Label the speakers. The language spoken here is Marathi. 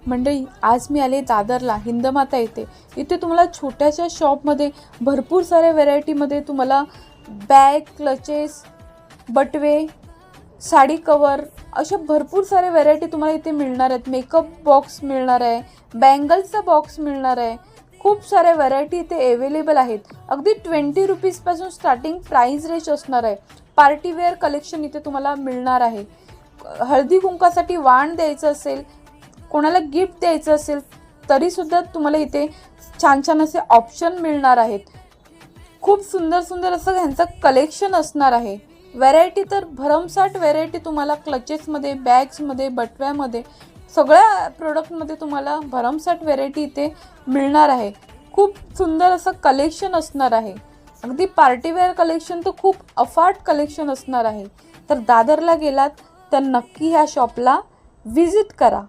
Speaker 1: मंडळी, आज मी आले दादरला हिंदमाता येथे. इथे तुम्हाला छोट्याशा शॉपमध्ये भरपूर साऱ्या व्हेरायटीमध्ये तुम्हाला बॅग, क्लचेस, बटवे, साडी कवर अशा भरपूर साऱ्या व्हेरायटी तुम्हाला इथे मिळणार आहेत. मेकअप बॉक्स मिळणार आहे, बँगल्सचा बॉक्स मिळणार आहे. खूप साऱ्या व्हेरायटी इथे अवेलेबल आहेत. अगदी 20 रुपीजपासून स्टार्टिंग प्राईस रेंज असणार आहे. पार्टीवेअर कलेक्शन इथे तुम्हाला मिळणार आहे. हळदी कुंकासाठी वाण द्यायचं असेल, कोणाला गिफ्ट द्यायचं असेल तरीसुद्धा तुम्हाला इथे छान छान असे ऑप्शन मिळणार आहेत. खूप सुंदर सुंदर असं ह्यांचं कलेक्शन असणार आहे. व्हेरायटी तर भरमसाठ व्हेरायटी तुम्हाला क्लचेसमध्ये, बॅग्समध्ये, बटव्यामध्ये, सगळ्या प्रोडक्टमध्ये तुम्हाला भरमसाठ व्हेरायटी इथे मिळणार आहे. खूप सुंदर असं कलेक्शन असणार आहे. अगदी पार्टीवेअर कलेक्शन तर खूप अफाट कलेक्शन असणार आहे. तर दादरला गेलात तर नक्की ह्या शॉपला व्हिजिट करा.